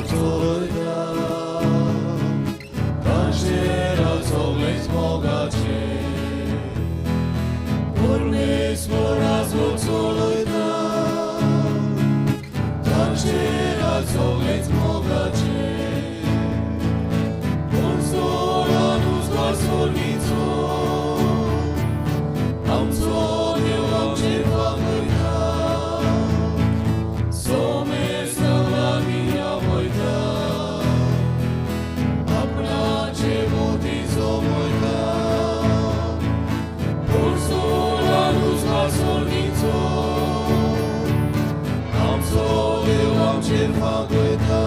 चलोयता तांचेरा सगळेच मोगाचे परमेश्वराचो चलोयता तांचेरा सगळेच मोगाचे Consola-nos Sornico आमचो देव आमचेर वागयता सोमेस्ता लागीं वयता आपणाचे मोती सोमयता Consola-nos Sornico आमचो देव आमचेर वागयता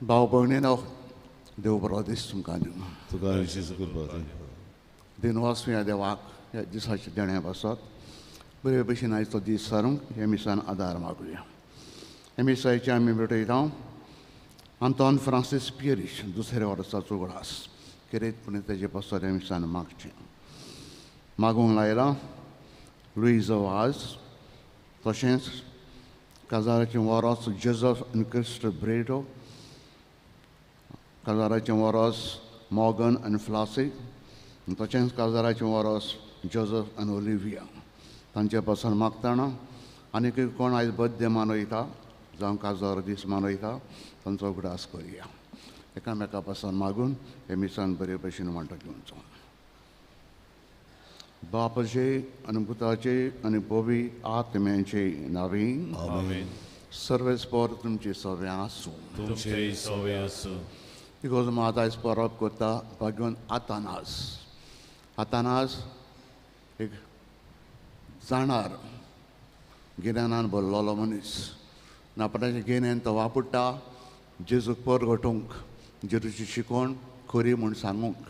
भाव भयणीनो देव बरो दीस तुमकां दिवं तुका विशेष करपाक दिनवास ह्या देवाक ह्या दिसाचे देणे बसत बरे भशेन आयज तो दीस सारूंक हे मिसान आदार मागुया हे मिसाचे आमी भेटयता आंतोन फ्रांसीस पियरीश दुसऱ्या वर्साचो उगडास कितेंपणी तेजे पासत हे मिसान मागचें मागूंक लायलां लुईज वाज तशेंच काजाराचें वरोस जोझफ आनी क्रिस्ट ब्रेडो काजाराचें वरोस मॉगन आनी फ्लासी तशेंच काजाराचें वरोस जोझफ आनी ओलिविया तांचे पासून मागतना आनी कोण आयज बर्थडे मनयता जावं काजार दीस मनयता तांचो उगडास करया एकामेका पासून मागून हे मिसान बरे भशेन वांटो घेवचो बापाचे आनी पुताचे आनी पवी आत्म्याचे नांवी सर्वेस्पर तुमची सवय आसूं तुमचे सवय आसूं बिकॉज मात आयज परब करता भाग्यवन आतानास एक जाणार गिन्यानान भरलोलो मनीस नापणाचे गिन्यान तो वापरता जेजूक परगटूंक जेजूची शिकोवण खरी म्हूण सांगूंक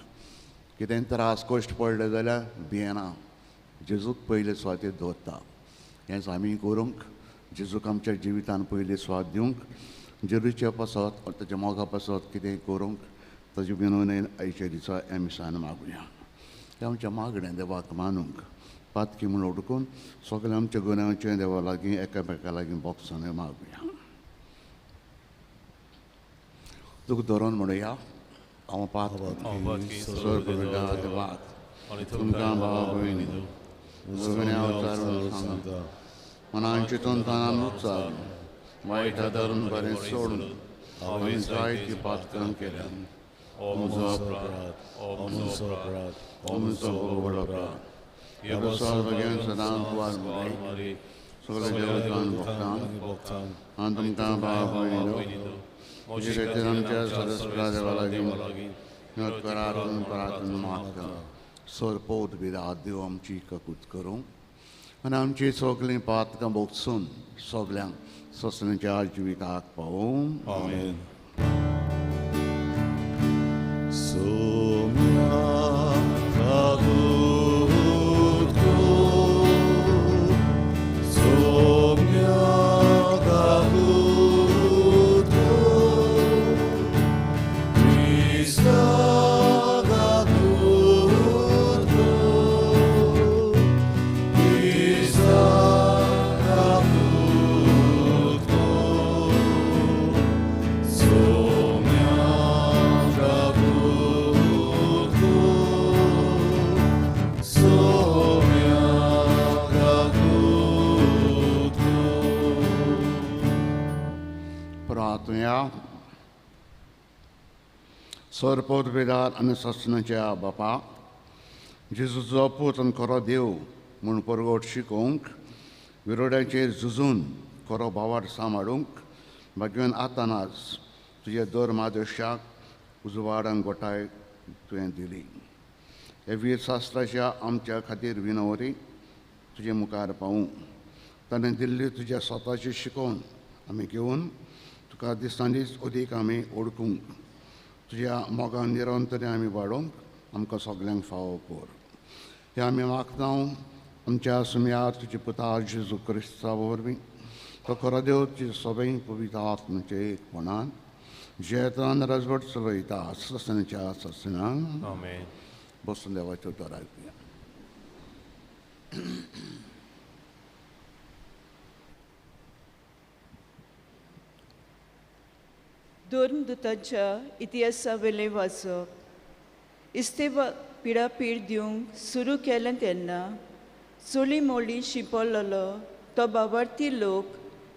कितें त्रास कश्ट पडले जाल्यार भियेना जेजूक पयले स्वातेर दवरता हेंच आमी करूंक जेजूक आमच्या जिवितान पयली स्वाद दिवंक जेजूचे पासत ताच्या मोगा पासत कितेंय करूंक ताजे विनवणे आयच्या दिसा हे मिसान मागुया ते आमच्या मागणें देवाक मानूंक पातकी म्हूण उडकून सगळें आमच्या गुन्यांचें देवा लागीं एकामेका लागीं बोगसांनी मागुया तुका धरून म्हणुया हांव देवाक तुमकां भाव भयणी सांगता मनान चिंतून तानानूच चाल वायट धरून बरें सोडून हांवें जायतीं पातकां केल्यां हो म्हजो अपराध हो म्हजो व्हड अपराध ह्या बसार बगेन सदांच वार सगळे देवतान भोगतां आनी तुमकां भाव भयणीनो म्हजे खातीर आमच्या सरस्वता देवा लागीं करारून प्रार्थना मागता सरपोत बिदा देव आमची ककूत करूं आनी आमची सगळीं पातकां भोगसून सगल्यांक ससण्याच्या जिविताक पावूं आमेन सरपोत बेदार आनी ससनाच्या बापा जेजूचो पूत आनी खरो देव म्हूण परगोट शिकोवंक विरोड्याचेर झुजून खरो भावार्थ सांबाळूंक भाग्यवान आतानाच तुजे दर मादेशाक उजवाड आनी गोठाय तुवें दिली हे वीर शास्त्राच्या आमच्या खातीर विनवरी तुजे मुखार पावूं ताणें दिल्ली तुज्या स्वताची शिकोवन आमी घेवन तुका दिसान दीस अदीक आमी ओळखूंक तुज्या मोगान निरंतरी आमी वाडोवंक आमकां सगल्यांक फावो कर. हे आमी मागता आमच्या सुमयार तुजे पुता जेजू क्रिस्ता वरवीं तो खरो देव तुजे सगळीं पवित्र आत्म्याचे एकपणान जेतान राजवट चलयता ससनाच्या ससनान. Amen. बसून देवाचें उतर आयकुया. धर्मदूतांच्या इतिहासा वेलें वाचप. इस्तेवा पिडापीड दिवंक सुरू केलें तेन्ना चोळी मोळी शिंपडलेलो तो बावार्थी लोक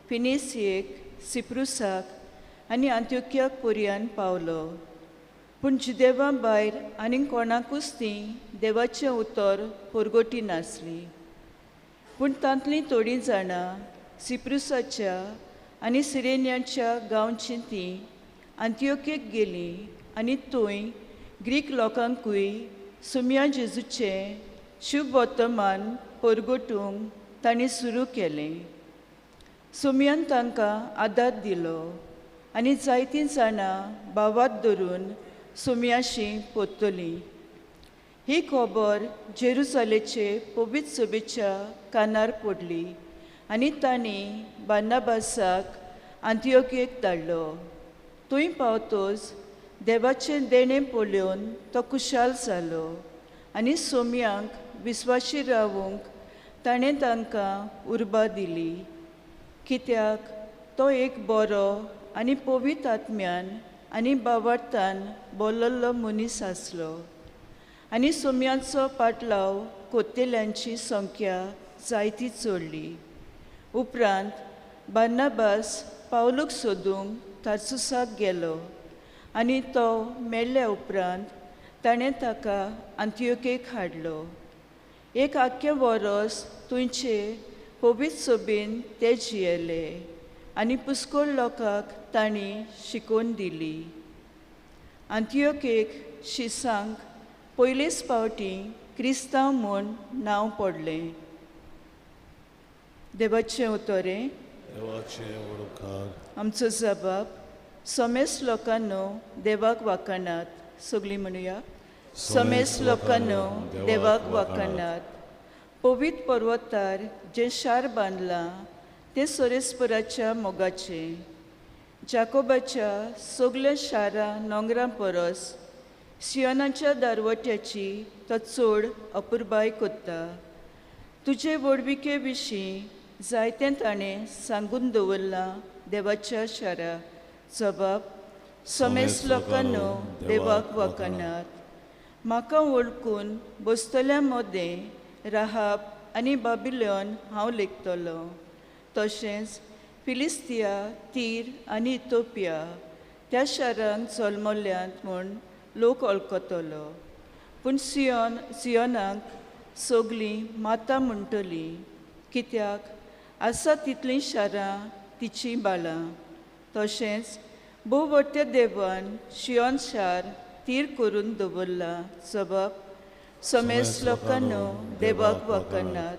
फिनिसियेक, सिप्रुसाक आनी अंत्योक्याक पर्यंत पावलो. पूण जुदेवा भायर आनीक कोणाकूच ती देवाचें उतर परगोटी नासली. पूण तांतलीं थोडीं जाणां सिप्रुसाच्या आनी सिरेनियाच्या गांवचीं तीं अंत्योक्येक गेलीं आनी थंय ग्रीक लोकांकूय सुमया जेजूचें शुभ वर्तमान परगोटूंक तांणी सुरू केलें. सुमयान तांकां आदार दिलो आनी जायतीं जाणां भावात धरून सुमयाशी पोत्तलीं. ही खबर जेरुसालेचे पवित्र सभेच्या कानार पडली आनी तांणी बार्नाबासाक अंत्योक्येक धाडलो. थंय पावतच देवाचें देणें पळोवन तो खुशाल जालो आनी सोमयांक विस्वाशी रावूंक ताणें तांकां उर्बा दिली. कित्याक तो एक बरो आनी पवित्र आत्म्यान आनी भावार्थान बोलल्लो मनीस आसलो. आनी सोमयांचो पाटलाव कोत्तेल्यांची संख्या जायती चडली. उपरांत बार्नाबास पावलूक सोदूंक तार्सुसाक गेलो आनी तो मेळ्ळ्या उपरांत ताणें ताका अंत्योक्येक हाडलो. एक आख्खें वरस थंयचे पवित्र सभेन ते जियेले आनी पुस्कोळ लोकांक तांणी शिकोवन दिली. अंत्योक्येक शिसांक पयलेच फावटी क्रिस्तांव म्हूण नांव पडलें. देवाचें उतोरें. देवाचे वळखार. आमचो जबाब. समेस्त लोकांनो देवाक वाखाणात. सगळीं म्हणुया. समेस्त लोकांनो देवाक वाखाणात. पवित्र पर्वतार जें शार बांदलां तें सोरेस्पराच्या मोगाचें. जाकोबाच्या सगल्या शारां नोंगरां परस सियोनाच्या दारवट्याची तो चड अपुरबाय कोत्ता. तुजे वडविके विशीं जायतें ताणें सांगून दवरलां देवाच्या शारा. जबाब. समेस्त लोकांनो देवाक वाखाणात. म्हाका वळखून बसतल्या मोदें राहाब आनी बाबिलोन हांव लेखतलो. तशेंच फिलिस्तिया, तीर आनी इथोपिया त्या शारांक जल्मल्यांत म्हूण लोक वळखतलो. पूण सियोनाक सगलीं माता म्हणटलीं, कित्याक आसा तितलीं शारां तिचीं बाळां. तशेंच भोवट्या देवान शियोन शार तीर करून दवरला. जबाब. समेस्त लोकांनो देवाक वाखाणात.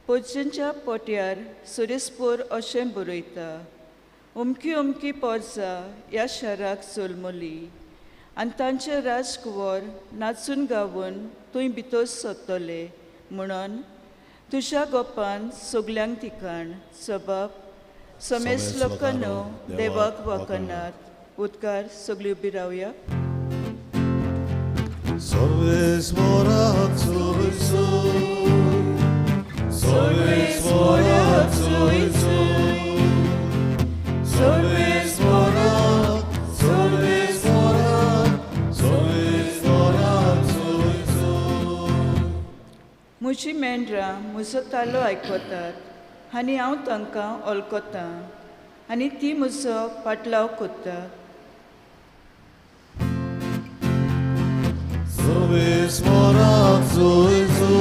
पोरच्यांच्या पोट्यार सुरेस्पोर अशें बरयता. उमकी उमकी पोरसां ह्या शाराक जल्मलीं आनी तांचे राजकुंवर नाचून गावून थंय भितर सरतले म्हणून तुज्या गोपान सगल्यांक ठिकाण. जबाब. समेस्त लोकांनो देवाक वाखाणात. उद्गार. सगळीं उबी रावया. Sorves morat soizu. Sorves morat soizu. Sorves morat. Sorves morat. Sorves morat soizu. म्हजीं मेंढरां म्हजो तालो आयकतात आनी हांव तांकां वळखतां आनी ती म्हजो पाटलाव कोत्ता. Sorves morat soizu.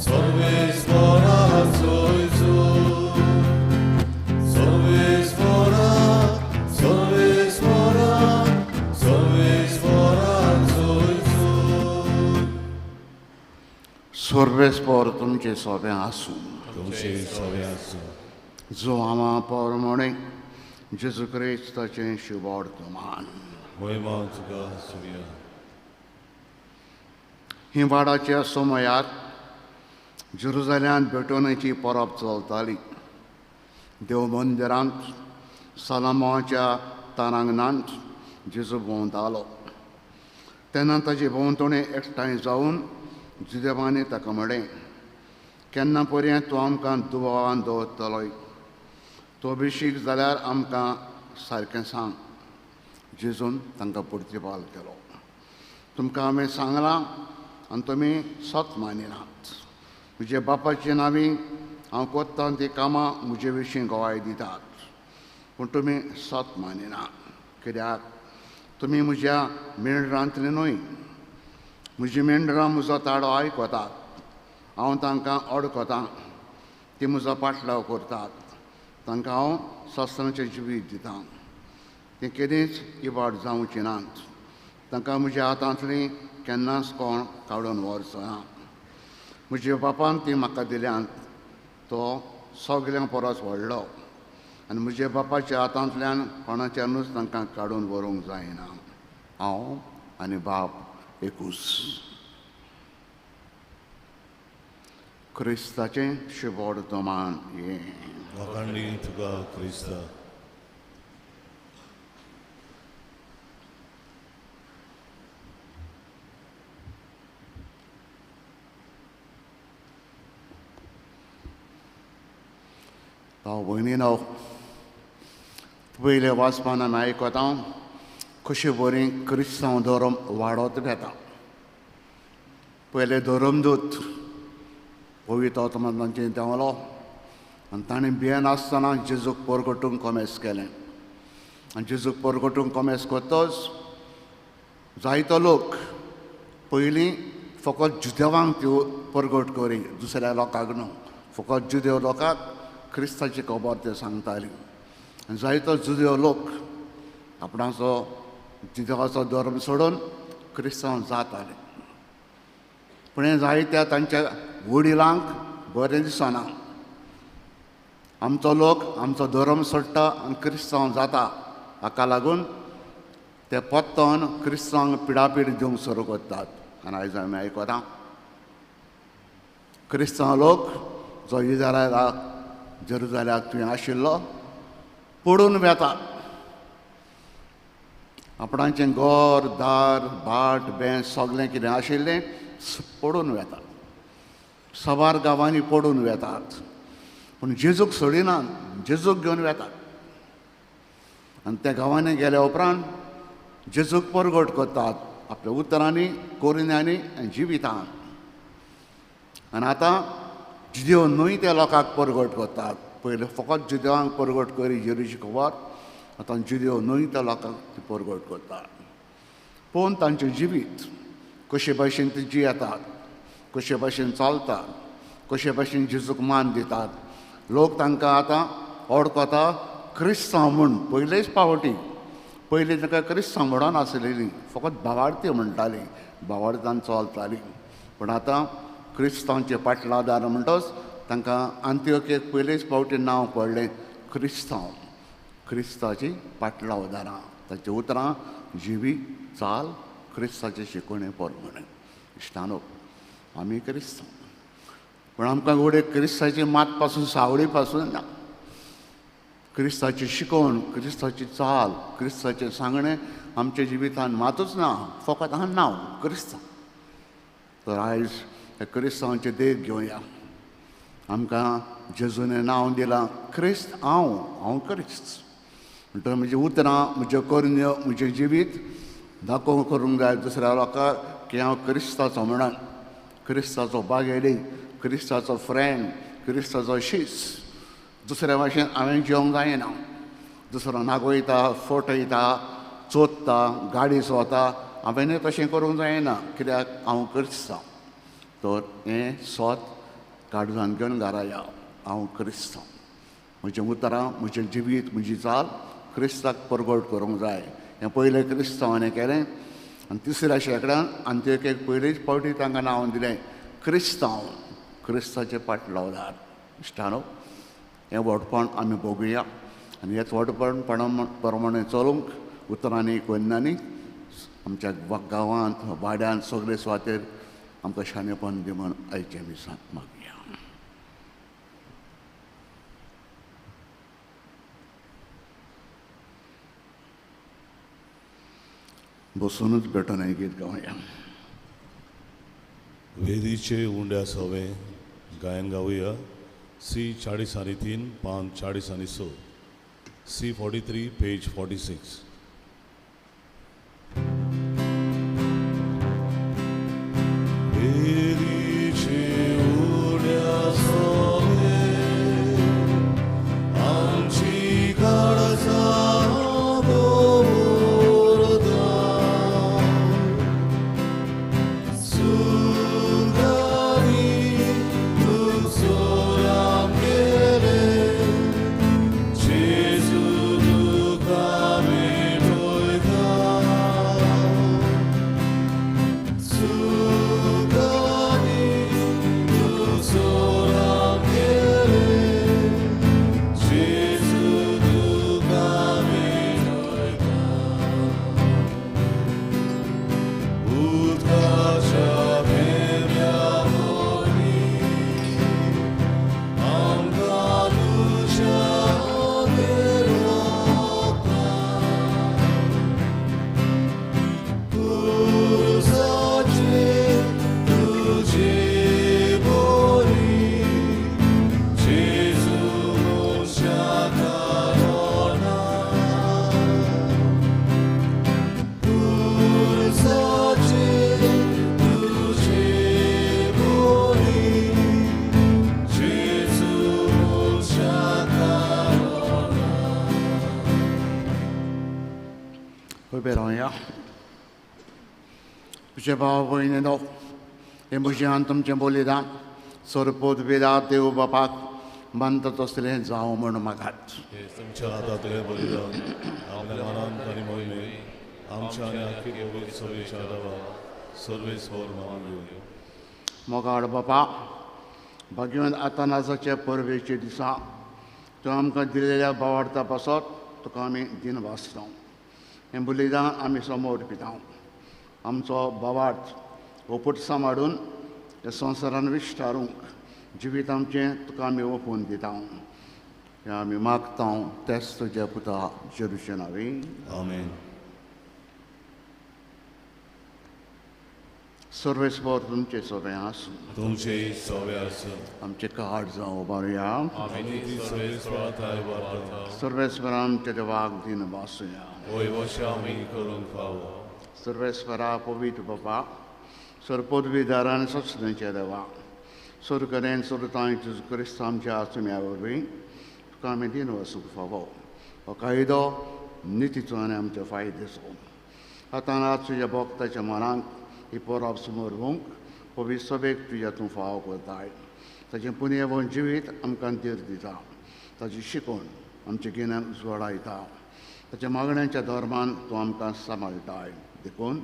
Sorves morat soizu. Sorves morat. Sorves morat. Sorves morat soizu. सोर्वेस्पोर तुमचे सोबे आसूं. तुमचे सगळे आसूं. जो आमा परमणे जेजू क्रिस्ताचें शुभवर्तमान. Moima tuka Surya. हिंवाडाच्या समयार जेरुसलेमांत भेटवणेची परब चलताली. देव मंदिरांत सलोमोनाच्या तारांगणांत जेजू भोंवतालो. तेन्ना ताचे भोंवतणी एकठांय जावन जुदेवांनी ताका म्हळें, केन्ना पर्यंत तूं आमकां दुबावान दवरतलोय? तो अभिशीक जाल्यार आमकां सारकें सांग. जेजून तांकां प्रतिपाल केलो, तुमकां हांवें सांगलां आनी तुमी सत मानिनात. म्हज्या बापाची नांवी हांव कोत्तां तीं कामां म्हजे विशीं गोवाय दितात, पूण तुमी सत मानिनात. कित्याक तुमी म्हज्या मेंढरांतलीं न्हय. म्हजी मेंढरां म्हजो ताडो आयकतात. हांव तांकां अडकतां, ती म्हजो पाटलाव करतात. तांकां हांव सस्तनाचें जिवीत दितां. तीं केदींच इबाड जावचीं नात. तांकां म्हज्या हातांतलीं केन्नाच कोण काडून व्हरचो ना. म्हज्या बापान तीं म्हाका दिल्यांत. तो सगल्यांक परस व्हडलो आनी म्हज्या बापाच्या हातांतल्यान कोणाच्यानूच तांकां काडून व्हरूंक जायना. हांव आनी बाप एकूच. क्रिस्ताचें शुभवर्तमान हें. Wakandi tuka Krista. भाव भयणीनो, पयले वाचपान आमी आयकता कशें बरी क्रिस्तांव धर्म वाडत वेता. पयले धर्मदूत पवित्र आत्मान तांचेर देंवलो आनी ताणें भियेन आसतना जेजूक परगटूंक कोमेस केलें. आनी जेजूक परगटूंक कोमेस कोत्तोच जायतो लोक पयलीं फकत जुदेवांक त्यो परगट करी, दुसऱ्या लोकांक न्हू. फकत जुदेव लोकांक क्रिस्ताची खबर ते सांगतालीं. आनी जायतो जुदेव लोक आपणाचो जुदेवाचो धर्म सोडून क्रिस्तांव जाताले. पूण हें जायत्या तांच्या वडिलांक बरें दिसना. आमचो लोक आमचो धर्म सोडटा आनी क्रिस्तांव जाता, हाका लागून ते पोत्तोन क्रिस्तांवांक पिडापीड दिवंक सुरू करतात. आनी आयज आमी आयकता क्रिस्तांव लोक जो इस्रायलाक जेरुसलेमाक थंय आशिल्लो पडून वेता. आपणाचें घर दार भाट बें सगलें कितें आशिल्लें पडून वेता. सबार गांवांनी पडून वेतात. पूण जेजूक सोडिनात, जेजूक घेवन वेतात. आनी त्या गांवांनी गेल्या उपरांत जेजूक परगट करतात आपल्या उतरांनी, कोरिन्यांनी आनी जिवितांत. आनी आतां जुदेव न्हय त्या लोकांक परगट करतात. पयलीं फकत जुदेवांक परगट करी जेरूची खबर. आतां जुदेव न्हय त्या लोकांक ती परगट करतात. पूण तांचें जिवीत कशे भाशेन ती जियेतात, कशे भाशेन चलतात, कशे भाशेन जेजूक मान दितात. लोक तांकां आतां वळखता क्रिस्तांव म्हूण. पयलेच पावटी पयलीं ताका क्रिस्तांव म्हणून नासलेलीं, फकत भावार्थी म्हणटालीं, भावार्थान चलतालीं. पूण आतां क्रिस्तांवचे पाटलादार म्हणटच तांकां अंत्योखेक पयलेच पावटी नांव पडलें क्रिस्तांव. क्रिस्ताची पाटलावदारां, ताचीं उतरां, जिवीत, चाल क्रिस्ताचे शिकवणे परमणे. इश्टानो, आमी क्रिस्तांव. पूण आमकां घोडे क्रिस्ताची मात पासून सावळी पासून ना. क्रिस्ताची शिकवण, क्रिस्ताची चाल, क्रिस्ताचें सांगणें आमच्या जिवितांत मातूच ना, फकत हांव नांव क्रिस्तांव. तर आयज हे क्रिस्तांवांचें देख घेवया. आमकां जेजून नांव दिलां क्रिस्त. हांव क्रिस्त. म्हणटकीर म्हजी उतरां, म्हज्यो करण्यो, म्हजें जिवीत दाखोवंक करूंक जाय दुसऱ्या लोकांक की हांव क्रिस्ताचो म्हणून. क्रिस्ताचो बागेली, क्रिस्ताचो फ्रेंड, क्रिस्ताचो शीस. दुसऱ्या भाशेन हांवें जिवंक जायना. दुसरो नागोयता, फटयता, चोदता, गाडी चोता, हांवेंय तशें करूंक जायना. कित्याक हांव क्रिस्तांव. तर हें स्वत काडून घेवन घरा या. हांव क्रिस्तांव. म्हजें उतरां, म्हजें जिवीत, म्हजी चाल क्रिस्ताक परगट करूंक जाय. हें पयलें क्रिस्तांवांनी केलें. आनी तिसऱ्या शेकड्यान अंत्योखेक पयलीच फावटी तांकां नांव दिलें क्रिस्तांव, क्रिस्ताचे पाटलावदार. इश्टानो, हें व्हडपण आमी भोगुया आनी हेच व्हडपण प्रमाणे चलूंक उतरांनी कन्नांनी आमच्या गांवांत वाड्यांत सगळे सुवातेर आमकां शाणेपण दी म्हण आयचे दिसांत मागुया. बसूनच भेटून हें गीत गावया. वेदीचे उंड्या सवे गायन गावया. सी 40 पान 40 सी 43 पेज 46. वेदीचे उंड्या सवे आमची काळजां दवरता सुगांनी तुजोराम गेले जेजू तुका मेळटा सुगांनी तुजोराम गेले जेजू तुका मेळटा उदकाच्या भेंब्या वरवीं आमकां तुज्या खातीर वता क्रुसाचेर तुजी बरी जेजू मनशा कारणा क्रुसाचेर तुजी बरी जेजू मनशा कारणा. उबे रावया. तुजे भाव भयणीनो, हें म्हजें तुमचें बलिदान सरपोत वेदांत देव बापाक मानता तसलें जावं म्हण मागात. हे तुमच्या हातांतलें बलिदान आपल्या मनांत आनी मोहिमेंत आमच्या आनी आख्खी पवित्र सभेच्या नांवान सर्वेस्वर मागून मोगाड बापा, भाग्यवंत आतानाजाचे परबेचे दिसा तूं आमकां दिलेल्या भावार्था पासत तुका आमी दिन वाचता. हें बलिदान आमी समोर पिता. आमचो भावार्थ ओपूट सांबाळून ह्या संवसारान विस्तारूंक जिवीत आमचें तुका आमी ओपून दिता. हें आमी मागता तेच तुज्या पुता जेजूचे नांवी. आमेन. सर्वेस्वर तुमचे सगळें आसूं. तुमचे सवे आसूं. आमचें कार्ड जावं उबारुया. आमी ती सर्वेस्वरांताय वार्ता सर्वेस्वर आमच्या देवाक दिन वासुया. ओय वशें आमी करूंक फावो. सर्वेस्वरा पवित्र बापा, सरपदवीदारान सचनेच्या देवा, सुरकरेन सुरतांय तुज क्रिस्त आमच्या आसुम्या वरवीं तुका आमी दिन वसूंक फावो. हो कायदो नितीचो आनी आमच्या फायद्याचो. आतां आज तुज्या भक्ताच्या मनाक ही परब समोर व्हंक पवित्र सभेक तुज्या तूं फाव करताय. ताचें पुण्यवन जिवीत आमकां धीर दिता. ताची शिकवण आमच्या गिन्यान उजवाडायता. ताच्या मागण्यांच्या धर्मान तूं आमकां सांबाळटाय. देखून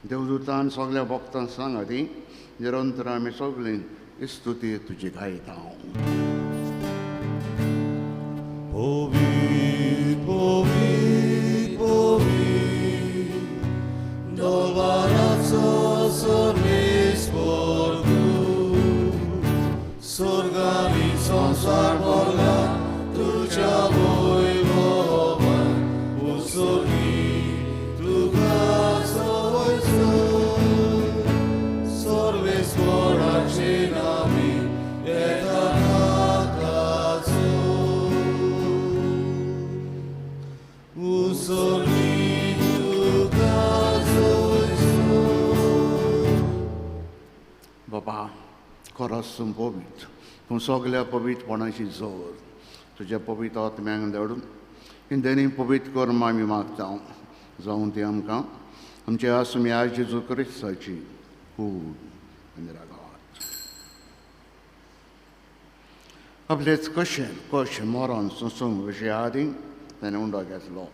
देवदूतान सगल्या भक्तांक सांगाती निरंतर आमी सगळीं स्तुती तुजी गायता. Povit, povit, povit, dovaraco sorvispor tu, sorgami संसार भरला तुझ्या वैभवान, उसर्गी तुका सवयसो, सर्वेस्वराचे नामी येता नाकाचो. बाबा, खरोच तूं पवित्र. तूं सगल्या पवित्रपणाची जोर तुज्या पवित्र आत्म्यांक धाडून हिंदेनी पवित्र कर्म आमी मागता. जावं ती आमकां आमच्या आसुम्या जेजू क्रिस्ताची कूड आनी रागात. आपलेच कशें मरण सुसूंक विशया आदी ताणें उंडो घेतलो.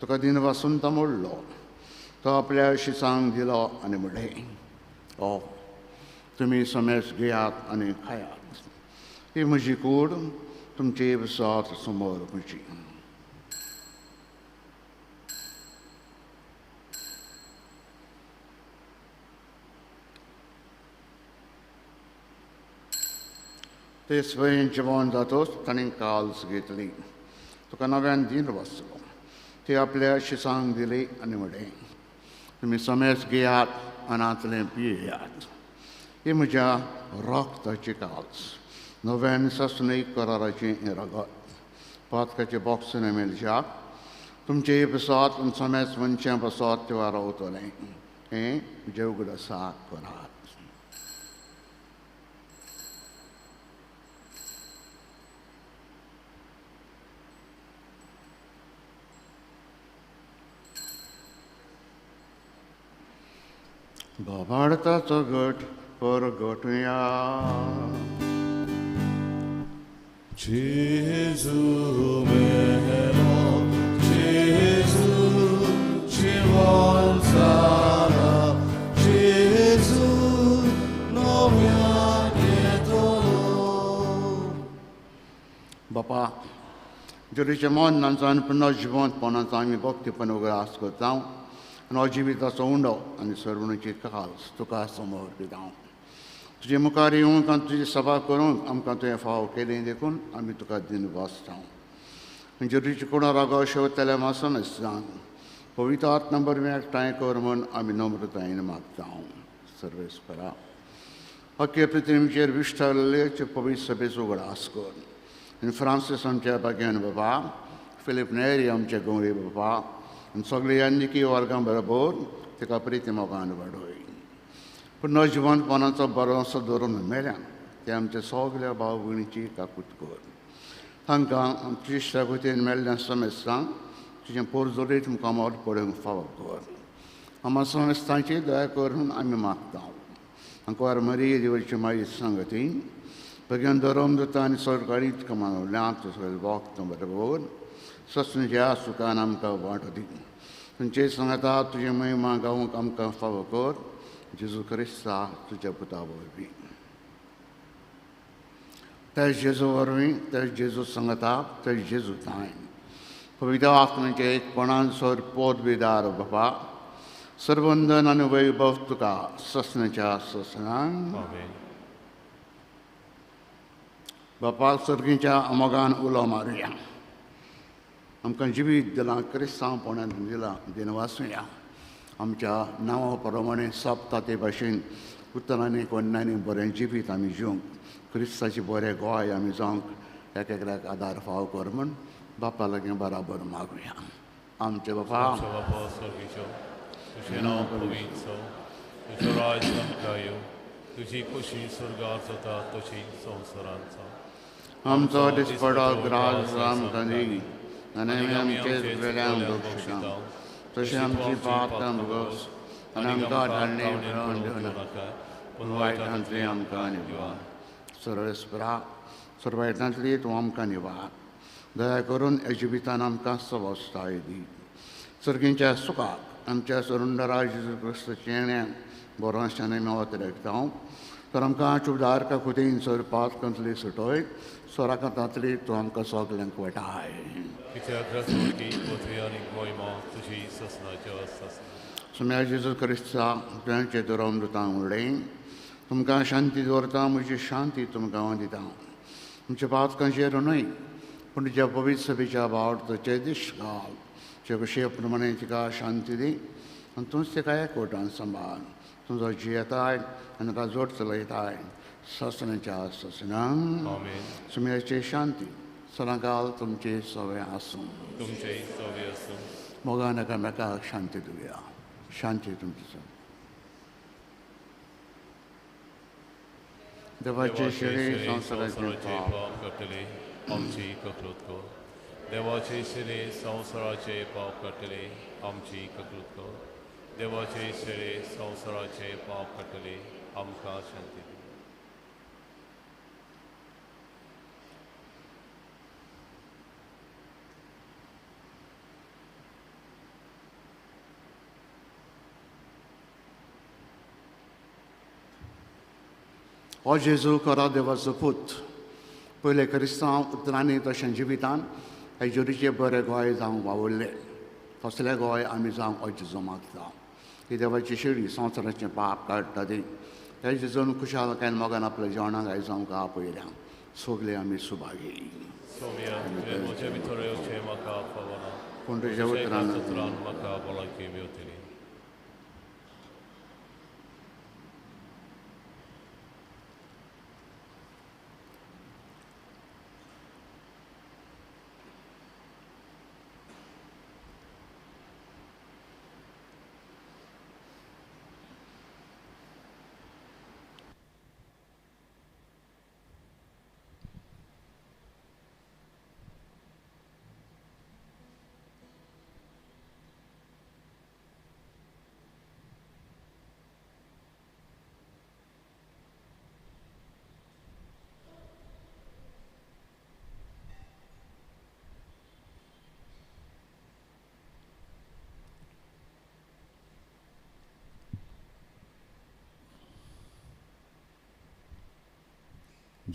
तुका दिन वासून तो मोडलो. तो आपल्या शिसांक दिलो आनी म्हणलें, ओ तुमी समेज घेयात आनी खायात. ही म्हजी कूड तुमचे विसात समोर मुची ते स्वयं जवान जातोच ताणें काल्स घेतली तुका नव्यान दिन वचलो ते आपल्या शिसांक दिली आनी म्हळें तुमी समेस घेयात अनातलें पियेयात ही म्हज्या रोगताची काल्स नव्यान ससनीक कराराचें हें रगत पातकाचे बॉक्स मेलच्याक तुमचे बसात समेस मनशां बसात तेव्हा रावतलें हें जेवगडसाक करात बाबाडताचो गट परगटुया Gesù meno, Gesù ci vuol sana, Gesù non mi ha dietro. बापा जरीचे मन नांचान पुन्हा जिवंत पोनाचा आमी भक्तीपण उगडास करता आनी अजिविताचो उंडो आनी सर्वणीची काल्स तुका समोर दिता तुजे मुखार येवंक आनी तुजी सभा करूंक आमकां तुवें फाव केलें देखून आमी तुका दिन वाचता जरीचे कोणा रागो शेवतले मासन सांग पवित्र आत्मा बरें एकठांय कर म्हूण आमी नम्रतायेन मागता सर्वेस्परा अख्खे पृथ्वीचेर विश्वासलेचे पवित्र सभेचो उगडास कर आनी फ्रांसीस आमच्या बाग्यान बाबा फिलीप नेरी आमच्या गवळी बाबा आनी सगळे यान्निकी वर्गां बरोबर ताका प्रिती मोगान वाडोय पूण नजिवंतपणाचो भरोसो धरून मेल्यान ते आमच्या सगल्या भाव भयणीची काकूट कर तांकां आमच्या इश्टागतीन मेल्ल्या समेस्तांक तुजें पोरजोरी तुमकां मोट पडोवंक फावो कर आमा समेस्तांची दया करून आमी मागता आमकां मरी देवाची माई सांगती भगवान धरम दिता आनी सरकारी तुका मानवल्यान तुजो वक्त बरोबर ससणीच्या सुखान आमकां वांटो दी तुमचे सांगता तुजे महिमा गावूंक आमकां फावो कर जेजू क्रिस्ता तुज्या पुता वरवीं ते जेजू वरवीं ते जेजू सांगता ते जेजू ताय पवित्र आत्म्याचे एकपणान सर पोत बेदार बाबा सर्वंदन आनी वैभव तुका ससण्याच्या ससनांक बापाक सर्गीच्या अमोगान उलो मारुया आमकां जिवीत दिलां क्रिस्तांवपणान दिलां दिन वाचुया आमच्या नांवा प्रमाणें सप्ता ते भाशेन उतरांनी कोन्नांनी बरें जिवीत आमी जिवंक क्रिस्ताचें बरें गोंय आमी जावंक एकेकल्याक आदार फाव कर म्हूण बापा लागीं बराबर मागुया आमचे बापा तुझें नांव पवित्र जावं तुजो राज्य आमकां येवं तुजी कुशी स्वर्गांत जाता तशी संवसारांत जावं आमचो दिसपडो ग्रास आमकां दी आनी आमी आमचे वेल्यान दोक्षिता तशें आमची पापां भोगोस आनी आमकां धाडणे मेळोवन दिवं नाका पूण वायटांतली आमकां निवार सर्वेस्परा सर्वायटांतली तूं आमकां निवार दया करून ह्या जिवितान आमकां सवस्थाय दी सर्गींच्या सुखाक आमच्या सुरुंडराज जेजू क्रिस्ताचे येण्यान बरोशान मेवत रेखता तर आमकां चुबदारका खुदेन सर पातकांतली सुटोय सोराकांतांतली तूं आमकां सगल्यांक वटाय सुम्या जेजू क्रिस्ता तुमचे धोरम दितां उडयन तुमकां शांती दवरता म्हजी शांती तुमकां दिता तुमच्या पातकांचेर न्हय पूण तुज्या पवित्र सभेच्या बावडचे दिश घाल जे कशे प्रमाणे तिका शांती दी आनी तूंच तिका एकवटान सांबाळ तुजो जियेताय आनी ताका जोड चलयताय ससण्याच्या ससनांक सुम्याची शांती सदांकाल तुमचे सवे आसूं मोगान एकामेकाक शांती दिवया शांती तुमची देवाचे शिरे संवसाराचे पाप कटले आमची ककलूत कर देवाचे शिरे संवसाराचे पाप कटले आमची ककलूत कर देवाचे शिरे संवसाराचे पाप कटले आमकां शांती दी O Gesù, cara devaso put, पयले क्रिस्तांव उतरांनी तशें जिवितान जेजुरीचे बरे गोंय जावंक वावुरले तसलें गोंय आमी जावंक अजेजो मागता की देवाची शिडी संवसाराचें पाप काडटा ती त्या जेजून कुशालकायेन मोगान आपल्या जेवणाक आयज आमकां आपयल्या सगले आमी Subhagi Somia, możemy to robić maka fawana. पूण तुज्या उतरान Tran maka bolaki miutili.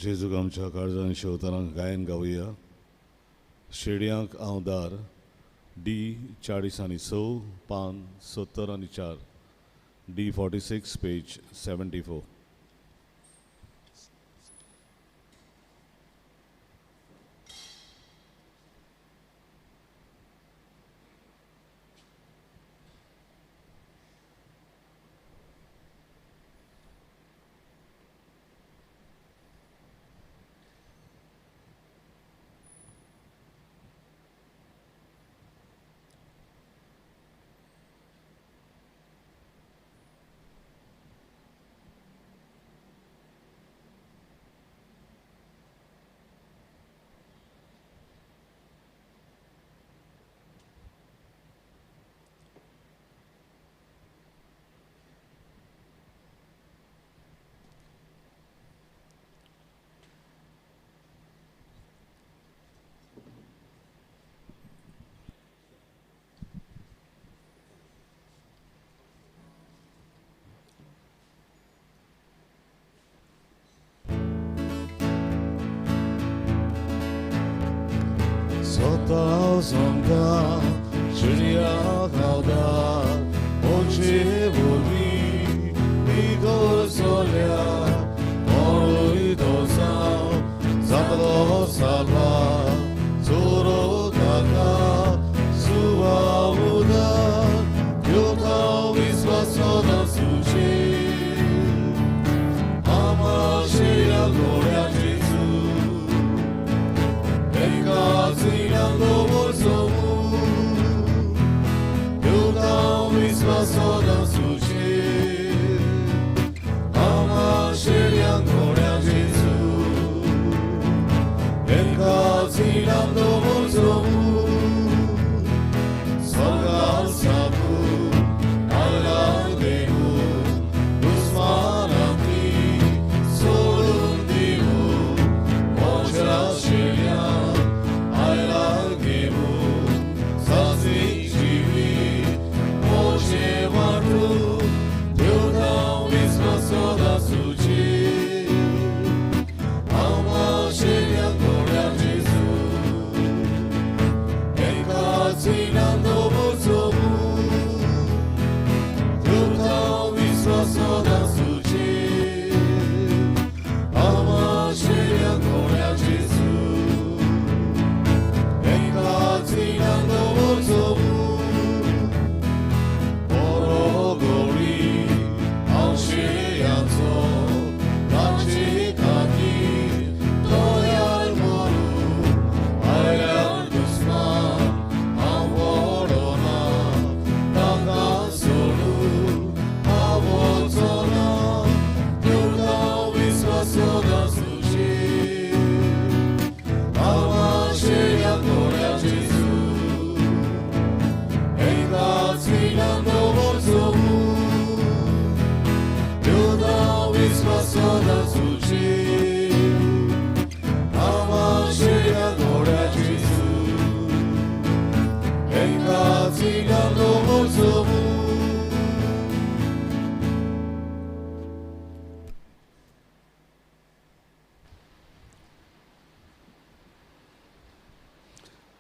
जेजूक आमच्या काळजान शेवतरांक गायन गावया शेड्यांक हांव दार D40 पान 70 D46 page 74 Songa, Julia Gauda, Oce Boli, Ido Solia, Oro Ido Sao, Zabalo Salva, Zoro Daga, Sua Uda, Yoka Visva Soda Suci, Ama Shea Gloria Jesu. Zilando bolsomu, eu não me esforço da suci, ama cheian gloria a Jesus. Zilando bolsomu, sogar sabu, aladebu, usmanati, solundibu, mocha cheian. I love you, Sazi Jivi, Moche Mar.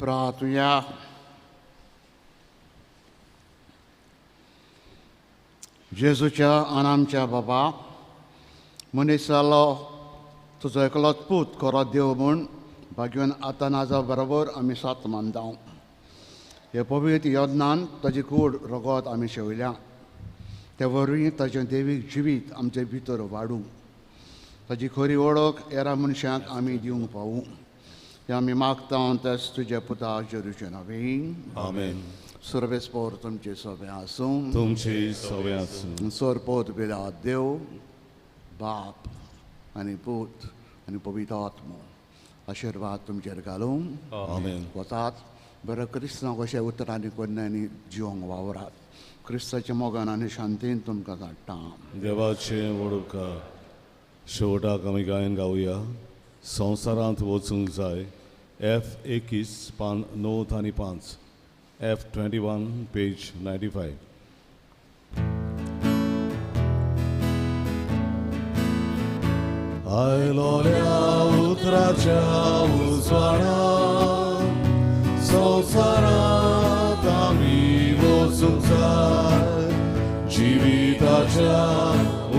प्रार्थूया. जेजूच्या आनी आमच्या बाबा, मनीस जालो तुजो एकलोच पूत खरो देव म्हूण भाग्यवान आतानाजा बरोबर आमी सात मानता. हे पवित्र यज्ञान ताजी कूड रगत आमी शेवल्या. ते वरवीं ताचें देवीक जिवीत आमचे भितर वाडूं. ताजी खरी वळख हेरा मनशांक आमी दिवंक पावूं. हे आमी मागता तेच तुजे पुता जेजूचे नांवें. आमेन. सर्वेस्पोर तुमचे सवे आसूं. तुमची सवय आसूं. सोरपोत बिला देव बाप आनी पूत आनी पवित्र आत्मो आशिर्वाद तुमचेर घालूं. आमेन. वतात बरें क्रिस्तांव कशें उतरांनी कन्यांनी जिवंक वावरात. क्रिस्ताच्या मोगान आनी शांतीन तुमकां धाडटा. देवाचे वडुपकार शेवटाक आमी गायन गावया. संवसारांत वचूंक जाय. F21 पान 9 आनी 5. F21 page 95. आयलोल्या उतराच्या उजवाडाक संवसारांत आमी वचूंक जाय. जिविताच्या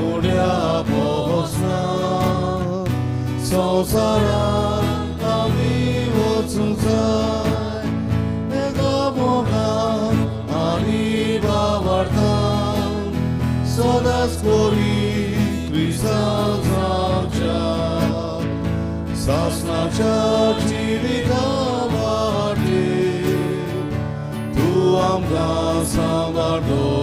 उड्या पोसनाक संवसारांत आमी वचूंक जाय. एका मोगान आनी वावरतां सदांच कोरी क्रिस्तांव जावच्या. सासणाच्या जिविता वाटे तूं आमकां सांबाळटलो.